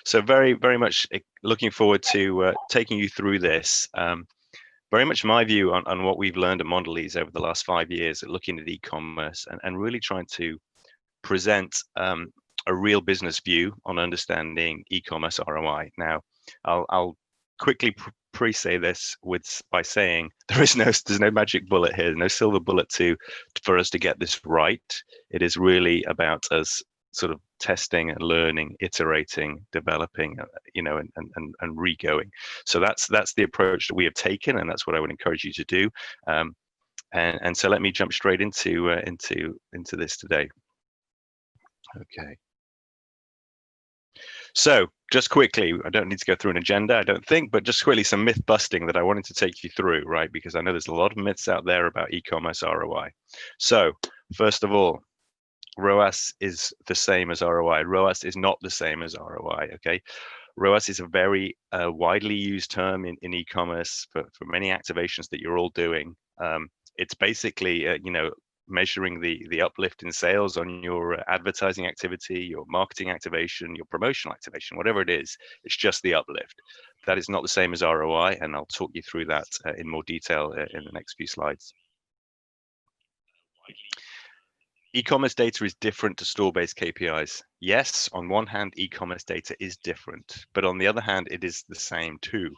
So very much looking forward to taking you through this. Very much my view on what we've learned at Mondelez over the last 5 years at looking at e-commerce and really trying to present a real business view on understanding e-commerce ROI. Now, I'll quickly pre-say this by saying there's no magic bullet here, no silver bullet for us to get this right. It is really about us sort of testing and learning, iterating, developing, and re-going. So that's the approach that we have taken, and that's what I would encourage you to do. And so let me jump straight into this today. Okay. So just quickly, I don't need to go through an agenda, I don't think, but just quickly some myth busting that I wanted to take you through, right? Because I know there's a lot of myths out there about e-commerce ROI. So first of all, ROAS is the same as ROI. ROAS is not the same as ROI, okay? ROAS is a very widely used term in e-commerce for many activations that you're all doing. It's basically, measuring the uplift in sales on your advertising activity, your marketing activation, your promotional activation, whatever it is. It's just the uplift. That is not the same as ROI, and I'll talk you through that in more detail in the next few slides. E-commerce data is different to store-based KPIs. Yes, on one hand, e-commerce data is different, but on the other hand, it is the same too,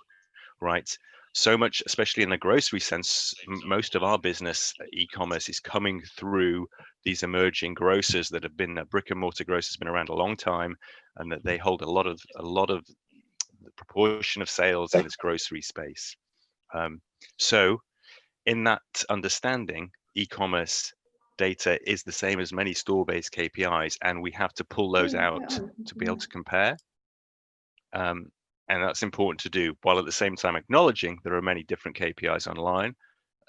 right? So much, especially in the grocery sense, most of our business, e-commerce, is coming through these emerging grocers that have been brick and mortar grocers, been around a long time, and that they hold a lot of the proportion of sales in this grocery space. So in that understanding, e-commerce data is the same as many store-based KPIs, and we have to pull those out to be able to compare. And that's important to do, while at the same time acknowledging there are many different KPIs online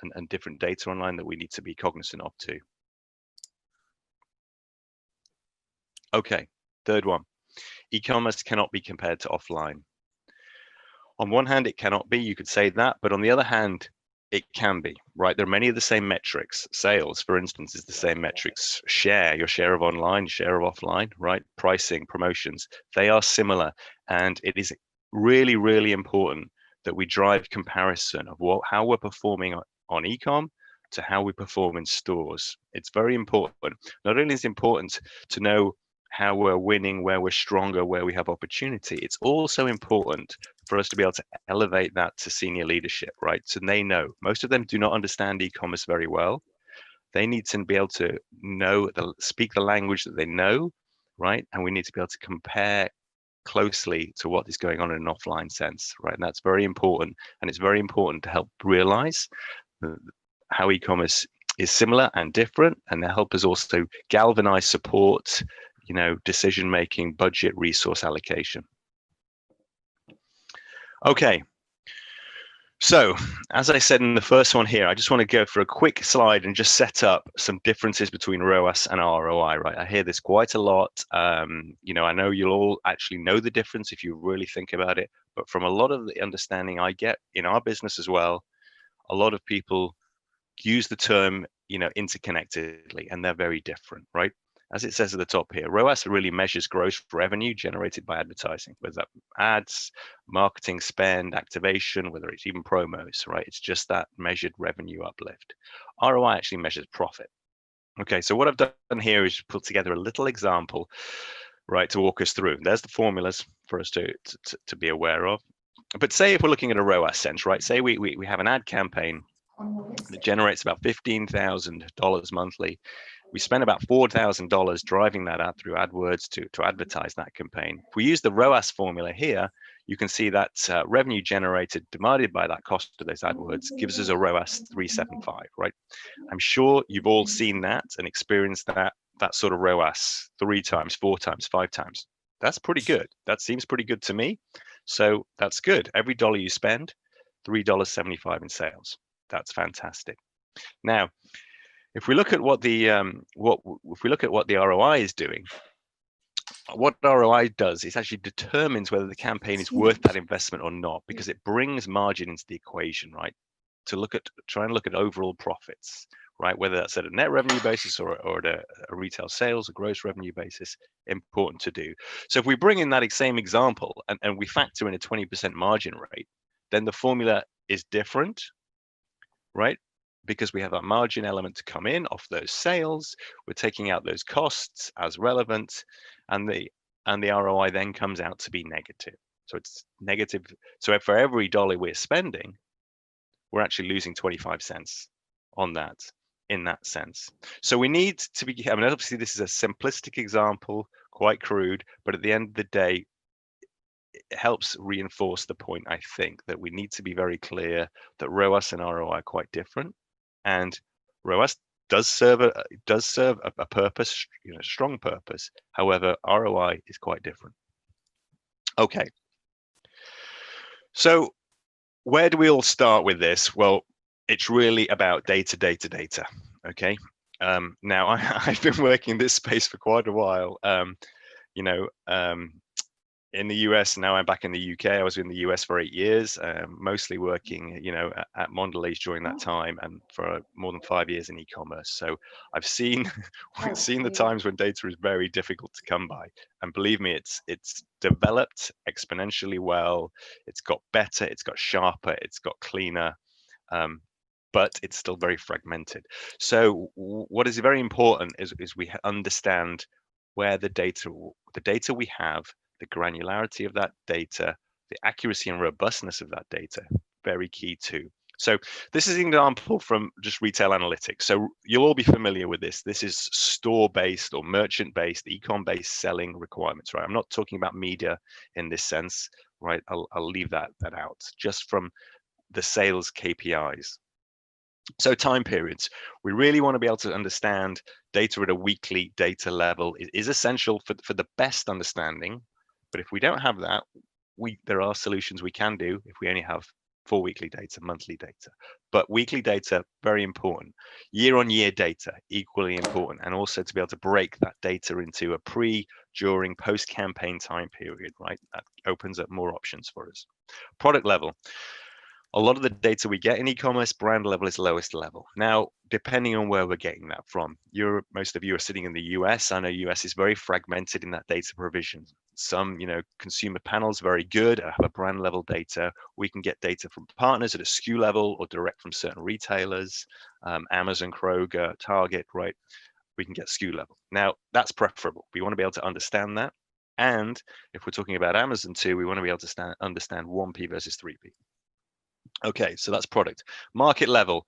and different data online that we need to be cognizant of too. Okay, third one, e-commerce cannot be compared to offline. On one hand, it cannot be, you could say that, but on the other hand, it can be, right? There are many of the same metrics. Sales, for instance, is the same metrics. Your share of online, share of offline, right? Pricing, promotions, they are similar. And it is really, really important that we drive comparison of how we're performing on e-com to how we perform in stores. It's very important. Not only is it important to know how we're winning, where we're stronger, where we have opportunity, it's also important for us to be able to elevate that to senior leadership, right? So they know. Most of them do not understand e-commerce very well. They need to be able to speak the language that they know, right? And we need to be able to compare closely to what is going on in an offline sense, right? And that's very important. And it's very important to help realize how e-commerce is similar and different, and to help us also galvanize support, decision making, budget, resource allocation. Okay. So, as I said in the first one here, I just want to go for a quick slide and just set up some differences between ROAS and ROI, right? I hear this quite a lot. I know you'll all actually know the difference if you really think about it, but from a lot of the understanding I get in our business as well, a lot of people use the term, interconnectedly, and they're very different, right? As it says at the top here, ROAS really measures gross revenue generated by advertising, whether that ads, marketing spend, activation, whether it's even promos, right? It's just that measured revenue uplift. ROI actually measures profit. Okay, so what I've done here is put together a little example, right, to walk us through. There's the formulas for us to be aware of. But say if we're looking at a ROAS sense, right? Say we have an ad campaign that generates about $15,000 monthly. We spend about $4,000 driving that ad through AdWords to advertise that campaign. If we use the ROAS formula here, you can see that revenue generated divided by that cost of those AdWords gives us a ROAS 375, right? I'm sure you've all seen that and experienced that sort of ROAS 3 times, 4 times, 5 times. That's pretty good. That seems pretty good to me. So that's good. Every dollar you spend, $3.75 in sales. That's fantastic. Now, if we look at what the ROI is doing, what ROI does is actually determines whether the campaign is worth that investment or not, because it brings margin into the equation, right? To try and look at overall profits, right? Whether that's at a net revenue basis or at a retail sales, a gross revenue basis, important to do. So if we bring in that same example and we factor in a 20% margin rate, then the formula is different, right? Because we have that margin element to come in off those sales, we're taking out those costs as relevant, and the ROI then comes out to be negative. So it's negative. So for every dollar we're spending, we're actually losing 25 cents on that in that sense. So we need to be, I mean, obviously this is a simplistic example, quite crude, but at the end of the day, it helps reinforce the point, I think, that we need to be very clear that ROAS and ROI are quite different. And ROAS does serve a purpose, strong purpose. However, ROI is quite different. Okay. So where do we all start with this? Well, it's really about data. Okay. Now I've been working in this space for quite a while. In the US, now I'm back in the UK. I was in the US for 8 years, mostly working, at Mondelez during that time, and for more than 5 years in e-commerce. So I've seen the times when data is very difficult to come by. And believe me, it's developed exponentially well. It's got better, it's got sharper, it's got cleaner, but it's still very fragmented. So what is very important is we understand where the data we have, the granularity of that data, the accuracy and robustness of that data, very key too. So this is an example from just retail analytics. So you'll all be familiar with this. This is store-based or merchant-based, e-com-based selling requirements, right? I'm not talking about media in this sense, right? I'll leave that out, just from the sales KPIs. So time periods, we really want to be able to understand data at a weekly data level. It is essential for the best understanding. But if we don't have that, there are solutions we can do if we only have 4 weekly data, monthly data. But weekly data, very important. Year-on-year data, equally important. And also to be able to break that data into a pre, during, post-campaign time period, right? That opens up more options for us. Product level. A lot of the data we get in e-commerce, brand level is lowest level. Now, depending on where we're getting that from, most of you are sitting in the US. I know US is very fragmented in that data provision. Some, consumer panels, very good, have a brand level data. We can get data from partners at a SKU level or direct from certain retailers, Amazon, Kroger, Target, right? We can get SKU level. Now, that's preferable. We want to be able to understand that. And if we're talking about Amazon too, we want to be able to understand 1P versus 3P. Okay, so that's product. Market level,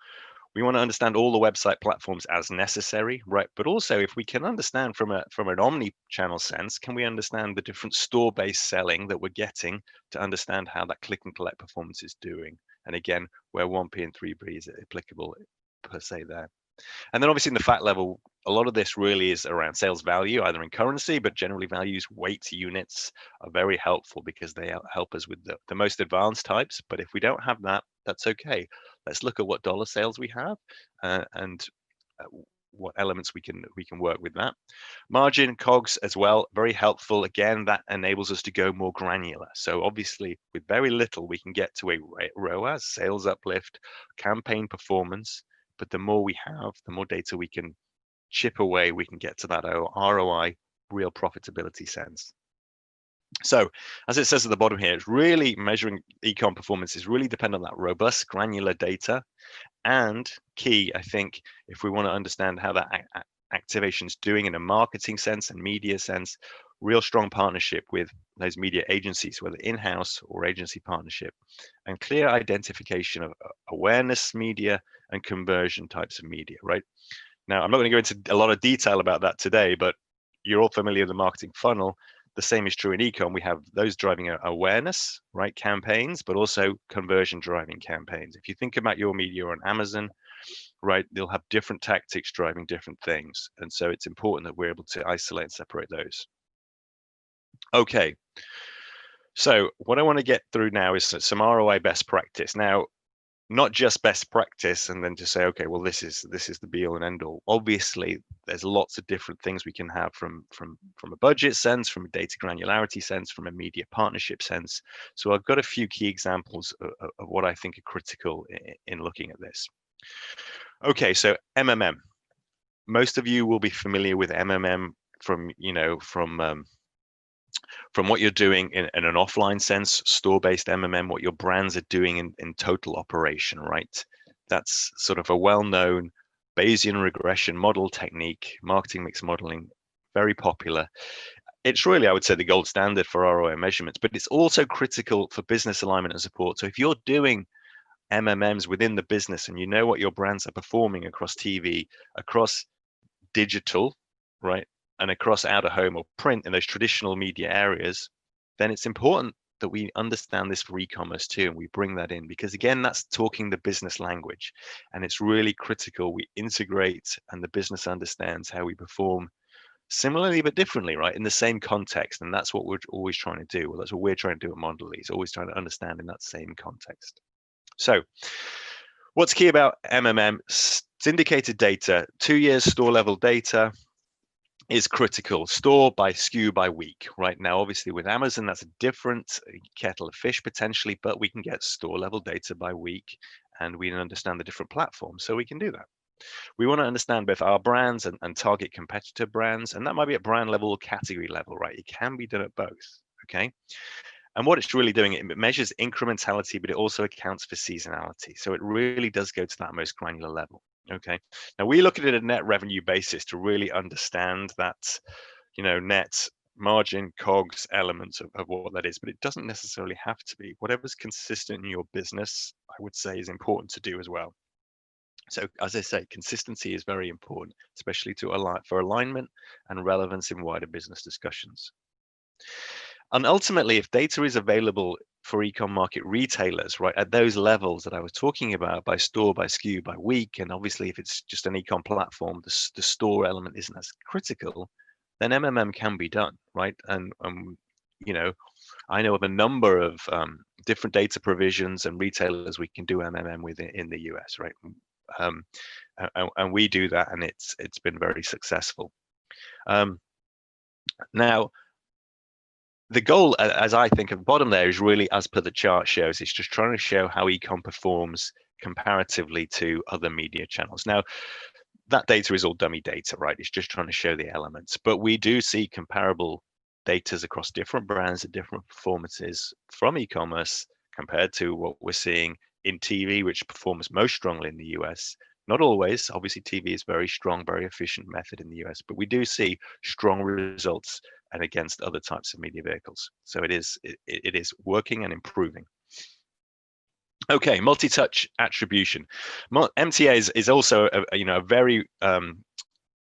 we want to understand all the website platforms as necessary, right? But also, if we can understand from an omni-channel sense, can we understand the different store-based selling that we're getting to understand how that click and collect performance is doing? And again, where 1P and 3P is applicable per se there. And then obviously in the fact level, a lot of this really is around sales value, either in currency, but generally values, weight units are very helpful because they help us with the most advanced types. But if we don't have that, that's okay. Let's look at what dollar sales we have and what elements we can work with that. Margin, COGS as well, very helpful. Again, that enables us to go more granular. So obviously with very little, we can get to a ROAS, sales uplift, campaign performance. But the more we have, the more data we can chip away, we can get to that ROI, real profitability sense. So as it says at the bottom here, it's really measuring e-com performance is really dependent on that robust, granular data. And key, I think, if we want to understand how that activation is doing in a marketing sense and media sense, real strong partnership with those media agencies, whether in-house or agency partnership, and clear identification of awareness media and conversion types of media, right? Now, I'm not going to go into a lot of detail about that today, but you're all familiar with the marketing funnel. The same is true in e-com. We have those driving awareness, right, campaigns, but also conversion driving campaigns. If you think about your media on Amazon, right, they'll have different tactics driving different things. And so it's important that we're able to isolate and separate those. Okay, so what I want to get through now is some ROI best practice. Now, not just best practice and then to say, okay, well, this is the be all and end all. Obviously, there's lots of different things we can have from a budget sense, from a data granularity sense, from a media partnership sense. So I've got a few key examples of what I think are critical in looking at this. Okay, so MMM. Most of you will be familiar with MMM from, from what you're doing in an offline sense, store-based MMM, what your brands are doing in total operation, right? That's sort of a well-known Bayesian regression model technique, marketing mix modeling, very popular. It's really, I would say, the gold standard for ROI measurements, but it's also critical for business alignment and support. So if you're doing MMMs within the business and you know what your brands are performing across TV, across digital, right, and across out of home or print in those traditional media areas, then it's important that we understand this for e-commerce too, and we bring that in, because again, that's talking the business language, and it's really critical we integrate and the business understands how we perform similarly but differently, right, in the same context. And that's what we're always trying to do. Well, that's what we're trying to do at Mondelez, always trying to understand in that same context. So what's key about MMM? Syndicated data, 2 years store level data is critical. Store by SKU by week. Right now, obviously with Amazon, that's a different kettle of fish potentially, but we can get store level data by week, and we can understand the different platforms, so we can do that. We want to understand both our brands and target competitor brands, and that might be at brand level or category level, right? It can be done at both, okay? And what it's really doing, it measures incrementality, but it also accounts for seasonality. So it really does go to that most granular level. Okay. Now we look at it at a net revenue basis to really understand that, net margin, COGS elements of what that is, but it doesn't necessarily have to be. Whatever's consistent in your business, I would say, is important to do as well. So as I say, consistency is very important, especially for alignment and relevance in wider business discussions. And ultimately, if data is available for e-com market retailers, right, at those levels that I was talking about, by store, by SKU, by week, and obviously if it's just an e-com platform, the store element isn't as critical, then MMM can be done, right? And I know of a number of different data provisions and retailers we can do MMM with in the US, right? And we do that, and it's been very successful. Now, the goal, as I think at the bottom there, is really, as per the chart shows, it's just trying to show how e-com performs comparatively to other media channels. Now, that data is all dummy data, right? It's just trying to show the elements, but we do see comparable data across different brands and different performances from e-commerce compared to what we're seeing in TV, which performs most strongly in the US. Not always, obviously TV is very strong, very efficient method in the US, but we do see strong results and against other types of media vehicles. So it is working and improving. Okay, multi-touch attribution. MTA is also a very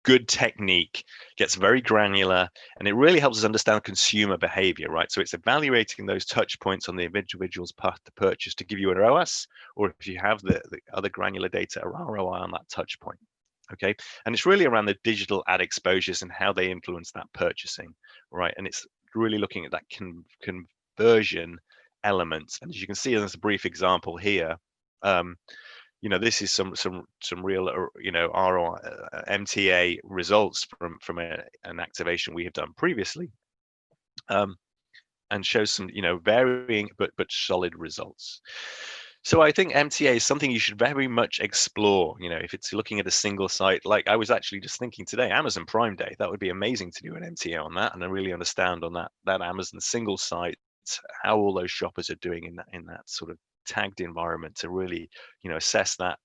good technique, gets very granular, and it really helps us understand consumer behavior, right? So it's evaluating those touch points on the individual's path to purchase to give you an ROAS, or if you have the other granular data, a ROI on that touch point. Okay, and it's really around the digital ad exposures and how they influence that purchasing, right? And it's really looking at that conversion elements. And as you can see, there's a brief example here. This is some real ROI MTA results from an activation we have done previously, and shows some varying but solid results. So I think MTA is something you should very much explore. If it's looking at a single site, like I was actually just thinking today, Amazon Prime Day, that would be amazing to do an MTA on that, and I really understand on that Amazon single site how all those shoppers are doing in that sort of tagged environment, to really assess that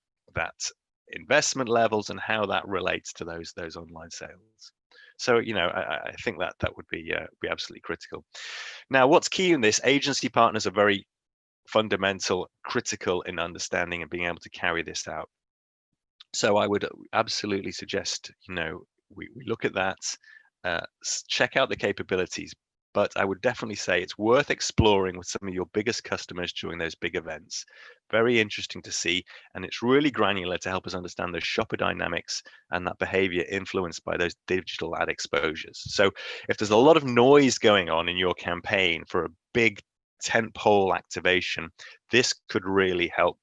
investment levels and how that relates to those online sales. So I think that would be absolutely critical. Now, what's key in this, agency partners are very fundamental, critical in understanding and being able to carry this out. So I would absolutely suggest we look at that, check out the capabilities, but I would definitely say it's worth exploring with some of your biggest customers during those big events. Very interesting to see, and it's really granular to help us understand those shopper dynamics and that behavior influenced by those digital ad exposures. So if there's a lot of noise going on in your campaign for a big tentpole activation, this could really help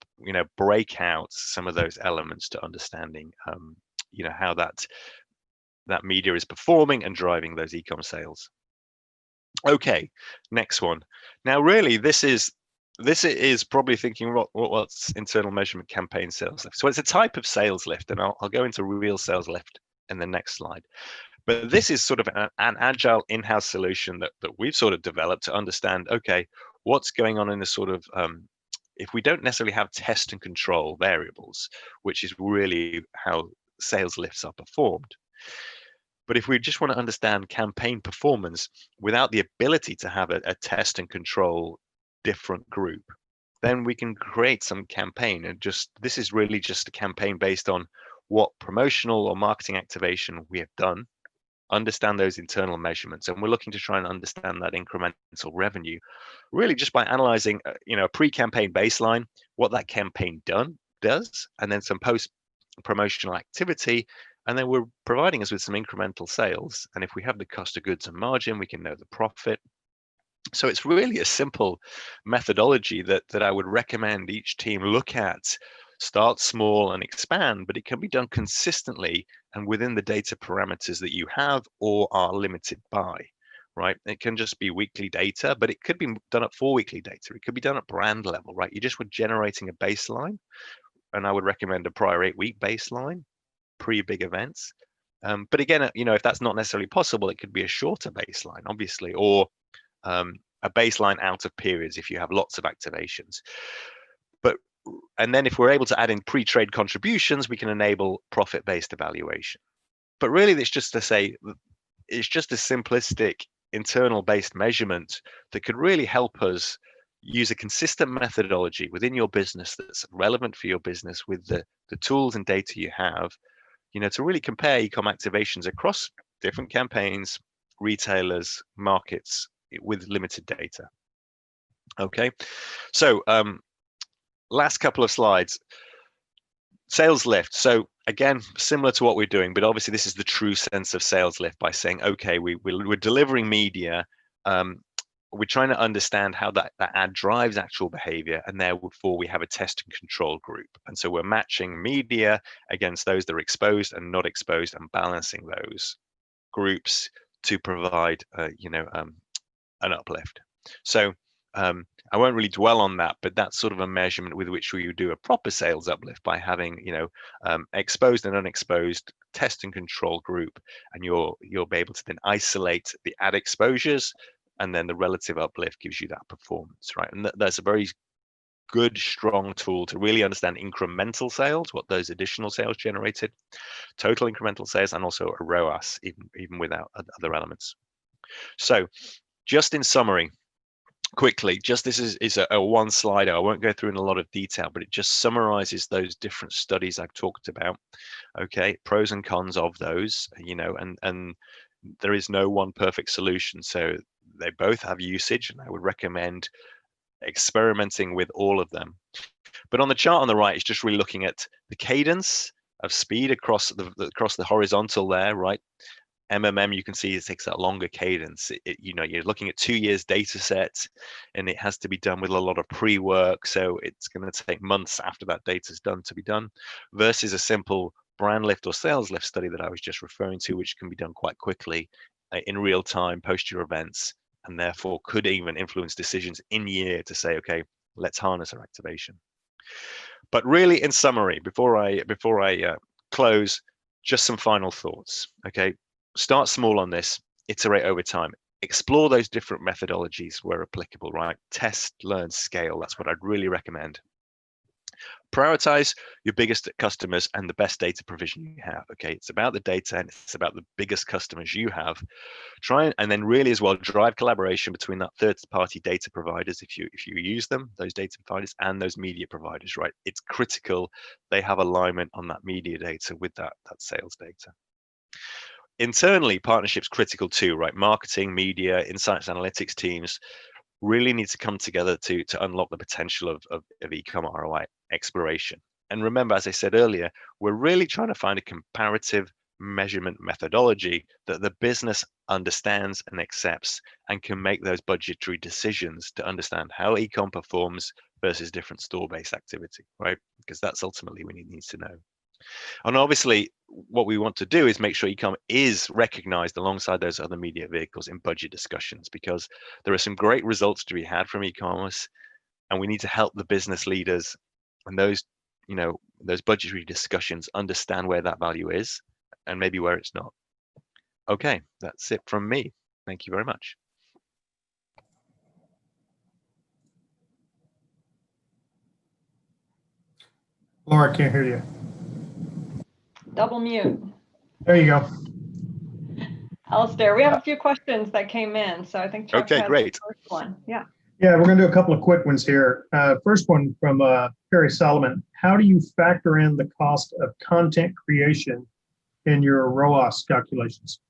break out some of those elements to understanding how that media is performing and driving those e-com sales. Okay, next one. Now, really, this is this is probably thinking what's internal measurement campaign sales lift. So it's a type of sales lift, and I'll go into real sales lift in the next slide. But this is sort of an agile in-house solution that we've sort of developed to understand, okay, what's going on in the sort of, if we don't necessarily have test and control variables, which is really how sales lifts are performed. But if we just want to understand campaign performance without the ability to have a test and control different group, then we can create some campaign. And just this is really just a campaign based on what promotional or marketing activation we have done, understand those internal measurements, and we're looking to try and understand that incremental revenue really just by analyzing a pre-campaign baseline, what that campaign does, and then some post promotional activity, and then we're providing us with some incremental sales. And if we have the cost of goods and margin, we can know the profit. So it's really a simple methodology that I would recommend each team look at. Start small and expand, but it can be done consistently and within the data parameters that you have or are limited by, right? It can just be weekly data, but it could be done at 4-weekly data. It could be done at brand level, right? You just were generating a baseline, and I would recommend a prior 8-week baseline pre-big events. But again, if that's not necessarily possible, it could be a shorter baseline, obviously, or a baseline out of periods if you have lots of activations. And then if we're able to add in pre-trade contributions, we can enable profit-based evaluation. But really, it's just to say, it's just a simplistic internal-based measurement that could really help us use a consistent methodology within your business that's relevant for your business with the tools and data you have, to really compare e-com activations across different campaigns, retailers, markets with limited data. Okay, so last couple of slides. Sales lift. So again, similar to what we're doing, but obviously this is the true sense of sales lift by saying, okay, we're delivering media. We're trying to understand how that ad drives actual behavior, and therefore we have a test and control group. And so we're matching media against those that are exposed and not exposed, and balancing those groups to provide, an uplift. So I won't really dwell on that, but that's sort of a measurement with which we would do a proper sales uplift by having, exposed and unexposed test and control group, and you'll be able to then isolate the ad exposures, and then the relative uplift gives you that performance, right? And that's a very good, strong tool to really understand incremental sales, what those additional sales generated, total incremental sales, and also a ROAS, even without other elements. So just in summary, quickly, just this is a one slider. I won't go through in a lot of detail, but it just summarizes those different studies I've talked about. Okay, pros and cons of those, and there is no one perfect solution. So they both have usage, and I would recommend experimenting with all of them. But on the chart on the right, it's just really looking at the cadence of speed across the horizontal there, right? MMM, you can see it takes that longer cadence. You're looking at 2 years data sets, and it has to be done with a lot of pre-work. So it's going to take months after that data is done to be done, versus a simple brand lift or sales lift study that I was just referring to, which can be done quite quickly in real time post your events, and therefore could even influence decisions in year to say, okay, let's harness our activation. But really, in summary, before I close, just some final thoughts. Okay. Start small on this, iterate over time, explore those different methodologies where applicable, right? Test, learn, scale. That's what I'd really recommend. Prioritize your biggest customers and the best data provision you have. Okay, it's about the data, and it's about the biggest customers you have. And then really as well, drive collaboration between that third-party data providers, if you use them, those data providers, and those media providers, right? It's critical they have alignment on that media data with that sales data. Internally, partnerships critical too, right? Marketing, media, insights, analytics teams really need to come together to unlock the potential of e-com ROI exploration. And remember, as I said earlier, we're really trying to find a comparative measurement methodology that the business understands and accepts, and can make those budgetary decisions to understand how e-com performs versus different store-based activity, right? Because that's ultimately what it needs to know. And obviously, what we want to do is make sure e-com is recognized alongside those other media vehicles in budget discussions, because there are some great results to be had from e-commerce. and we need to help the business leaders and those, those budgetary discussions understand where that value is and maybe where it's not. Okay, that's it from me. Thank you very much. Laura, can't hear you. Double mute. There you go. Alister, we have a few questions that came in, so I think Chuck Okay, has great. the first one. Yeah. Yeah, we're going to do a couple of quick ones here. First one from Perry Solomon. How do you factor in the cost of content creation in your ROAS calculations?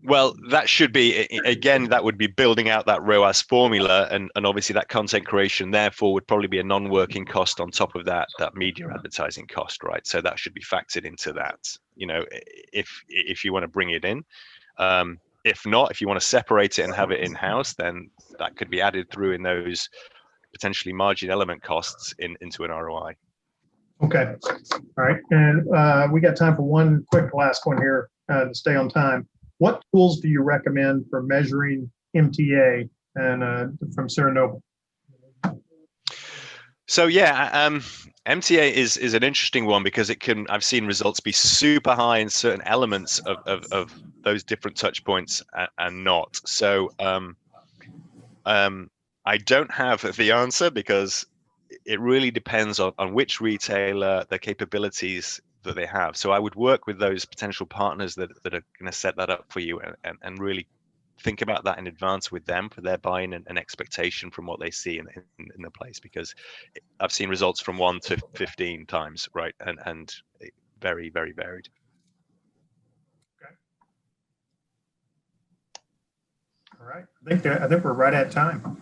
Well, that should be, again, that would be building out that ROAS formula, and obviously that content creation therefore would probably be a non-working cost on top of that media advertising cost, right? So that should be factored into that, if you want to bring it in. If not, if you want to separate it and have it in-house, then that could be added through in those potentially margin element costs into an ROI. Okay, all right. And we got time for one quick last one here to stay on time. What tools do you recommend for measuring MTA? And from Sarah Noble. So yeah, MTA is an interesting one because I've seen results be super high in certain elements of those different touch points and not. So I don't have the answer because it really depends on which retailer, the capabilities that they have. So I would work with those potential partners that are going to set that up for you and really think about that in advance with them for their buy-in and expectation from what they see in the place, because I've seen results from 1 to 15 times, right? And very, very varied. Okay. All right. I think we're right at time.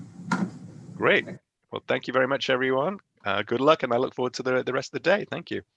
Great. Well, thank you very much, everyone. Good luck, and I look forward to the rest of the day. Thank you.